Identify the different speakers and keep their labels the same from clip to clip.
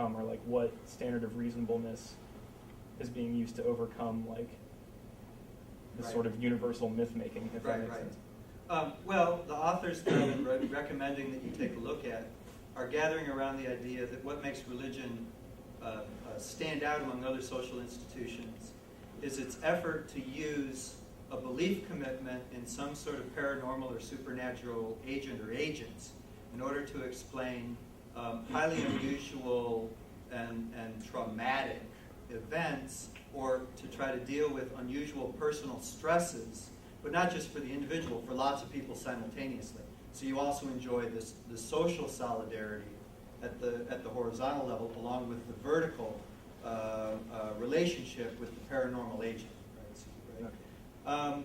Speaker 1: overcome, or like what standard of reasonableness is being used to overcome like this sort of universal myth making, if that makes sense.
Speaker 2: Well, the authors that I'm recommending that you take a look at are gathering around the idea that what makes religion stand out among other social institutions is its effort to use a belief commitment in some sort of paranormal or supernatural agent or agents in order to explain highly unusual and traumatic events, or to try to deal with unusual personal stresses, but not just for the individual, for lots of people simultaneously. So you also enjoy the social solidarity at the horizontal level, along with the vertical relationship with the paranormal agent. Right?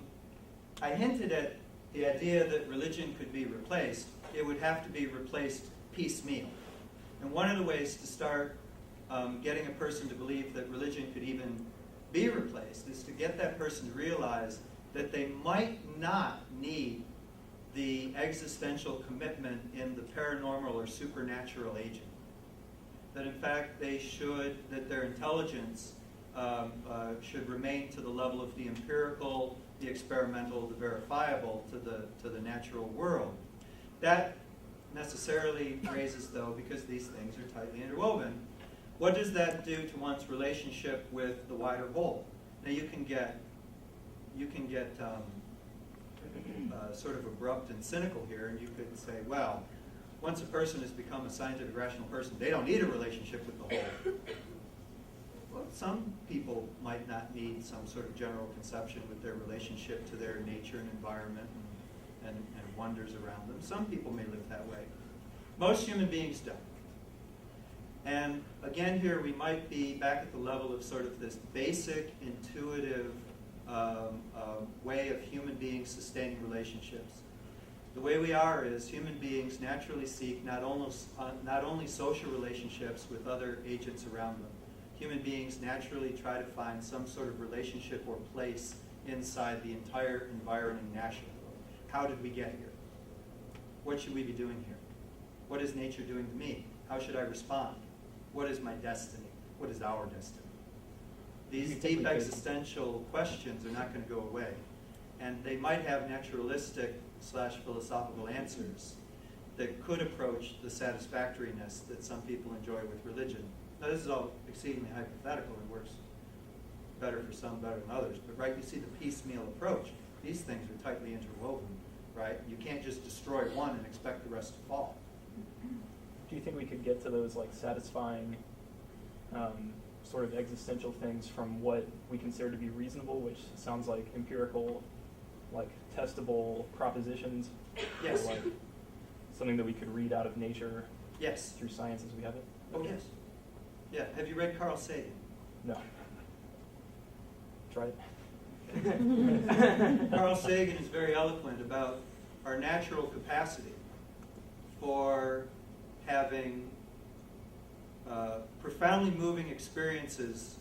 Speaker 2: I hinted at the idea that religion could be replaced. It would have to be replaced piecemeal. And one of the ways to start getting a person to believe that religion could even be replaced is to get that person to realize that they might not need the existential commitment in the paranormal or supernatural agent. That in fact that their intelligence should remain to the level of the empirical, the experimental, the verifiable to the natural world. That necessarily raises, though, because these things are tightly interwoven, what does that do to one's relationship with the wider whole? Now you can get sort of abrupt and cynical here, and you could say, well, once a person has become a scientific rational person, they don't need a relationship with the whole. Well, some people might not need some sort of general conception with their relationship to their nature and environment and wonders around them. Some people may live that way. Most human beings don't. And again here we might be back at the level of sort of this basic, intuitive way of human beings sustaining relationships. The way we are is human beings naturally seek not only social relationships with other agents around them. Human beings naturally try to find some sort of relationship or place inside the entire environing national. How did we get here? What should we be doing here? What is nature doing to me? How should I respond? What is my destiny? What is our destiny? These deep existential questions are not going to go away. And they might have naturalistic / philosophical answers that could approach the satisfactoriness that some people enjoy with religion. Now this is all exceedingly hypothetical and works better for some, better than others. But right, you see the piecemeal approach. These things are tightly interwoven, right? You can't just destroy one and expect the rest to fall.
Speaker 1: Do you think we could get to those like satisfying sort of existential things from what we consider to be reasonable, which sounds like empirical, like testable propositions?
Speaker 2: Yes.
Speaker 1: Or like something that we could read out of nature.
Speaker 2: Yes.
Speaker 1: Through science as we have it?
Speaker 2: Oh, yes. Yeah. Have you read Carl Sagan?
Speaker 1: No. Try it.
Speaker 2: Carl Sagan is very eloquent about our natural capacity for having profoundly moving experiences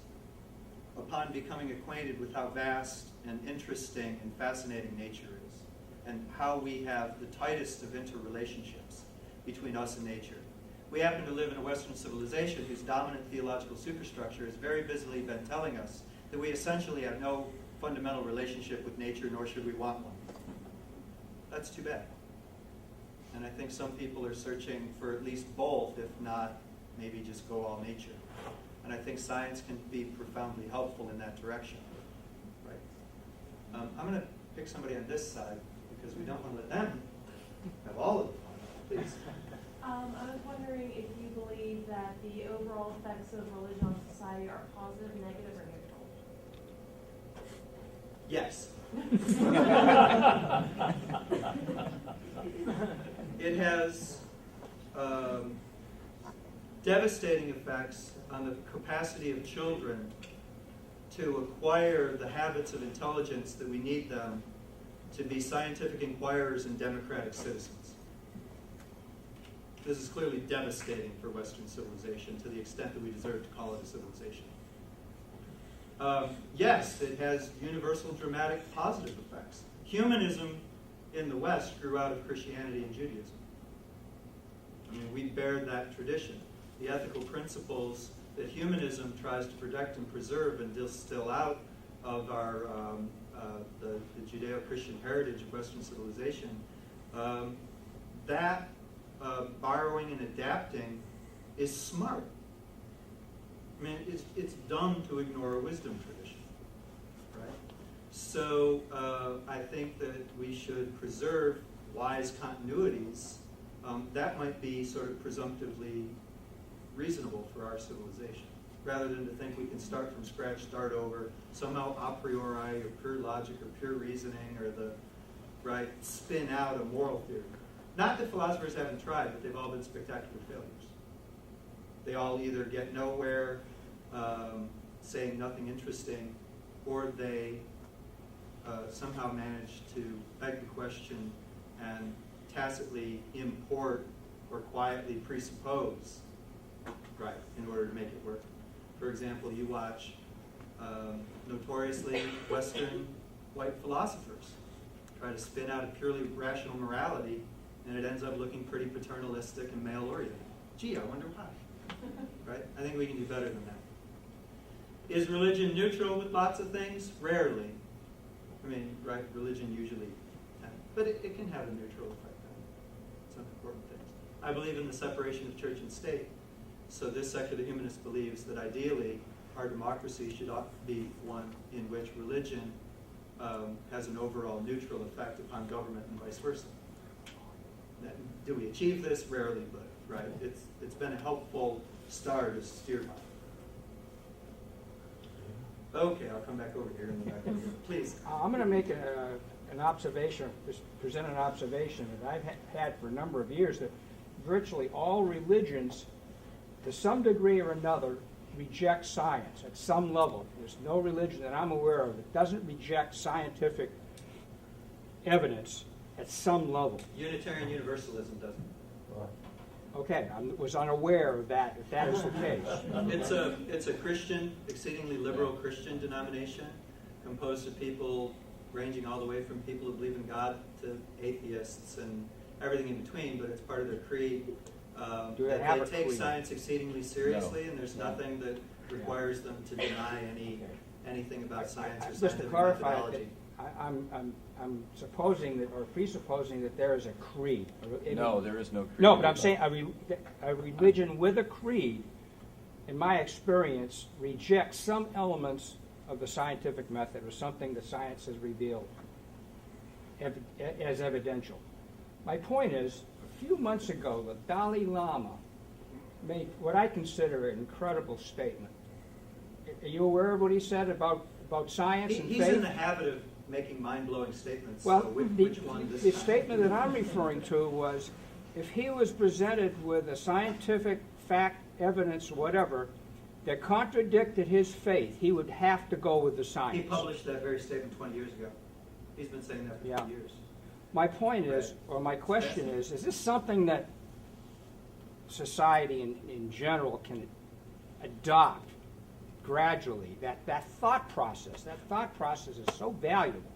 Speaker 2: upon becoming acquainted with how vast and interesting and fascinating nature is, and how we have the tightest of interrelationships between us and nature. We happen to live in a Western civilization whose dominant theological superstructure has very busily been telling us that we essentially have no fundamental relationship with nature, nor should we want one. That's too bad. And I think some people are searching for at least both, if not maybe just go all nature. And I think science can be profoundly helpful in that direction. Right. I'm going to pick somebody on this side because we don't want to let them have all of the fun. Please.
Speaker 3: I was wondering if you believe that the overall effects of religion on society are positive, negative, or neutral?
Speaker 2: Yes. It has devastating effects on the capacity of children to acquire the habits of intelligence that we need them to be scientific inquirers and democratic citizens. This is clearly devastating for Western civilization to the extent that we deserve to call it a civilization. Yes, it has universal, dramatic, positive effects. Humanism in the West grew out of Christianity and Judaism. I mean, we bear that tradition. the ethical principles that humanism tries to protect and preserve and distill out of our the Judeo-Christian heritage of Western civilization, that borrowing and adapting is smart. I mean, it's dumb to ignore a wisdom tradition, right? So I think that we should preserve wise continuities. That might be sort of presumptively reasonable for our civilization, rather than to think we can start from scratch, start over, somehow a priori or pure logic or pure reasoning or spin out a moral theory. Not that philosophers haven't tried, but they've all been spectacular failures. They all either get nowhere, saying nothing interesting, or they somehow manage to beg the question and tacitly import or quietly presuppose, in order to make it work. For example, you watch notoriously Western white philosophers try to spin out a purely rational morality, and it ends up looking pretty paternalistic and male-oriented. Gee, I wonder why. Right? I think we can do better than that. Is religion neutral with lots of things? Rarely. I mean, religion usually can. But it can have a neutral effect on some important things. I believe in the separation of church and state. So this secular humanist believes that ideally our democracy should be one in which religion has an overall neutral effect upon government and vice versa. Do we achieve this? Rarely, but it's been a helpful star to steer by. Okay, I'll come back over here in the back. Please.
Speaker 4: I'm going to make an observation, present an observation that I've had for a number of years, that virtually all religions, to some degree or another, reject science at some level. There's no religion that I'm aware of that doesn't reject scientific evidence at some level.
Speaker 2: Unitarian Universalism doesn't.
Speaker 4: Okay, I was unaware of that, if that is the case.
Speaker 2: It's a Christian, exceedingly liberal Christian denomination composed of people ranging all the way from people who believe in God to atheists and everything in between, but it's part of their creed. They take science exceedingly seriously, and there's nothing that requires them to deny anything about science or
Speaker 4: Just
Speaker 2: scientific
Speaker 4: to clarify,
Speaker 2: methodology.
Speaker 4: I'm supposing that, or presupposing that there is a creed.
Speaker 5: No, there is no creed.
Speaker 4: No, but I'm saying a religion with a creed, in my experience, rejects some elements of the scientific method or something that science has revealed as evidential. My point is, a few months ago, the Dalai Lama made what I consider an incredible statement. Are you aware of what he said about science and faith?
Speaker 2: He's in the habit of making mind-blowing statements.
Speaker 4: Well,
Speaker 2: so which one this
Speaker 4: the
Speaker 2: time?
Speaker 4: statement that I'm referring to was, if he was presented with a scientific fact, evidence, whatever, that contradicted his faith, he would have to go with the science.
Speaker 2: He published that very statement 20 years ago. He's been saying that for 2 years.
Speaker 4: My point is, or my question is this something that society in general can adopt gradually? That thought process is so valuable.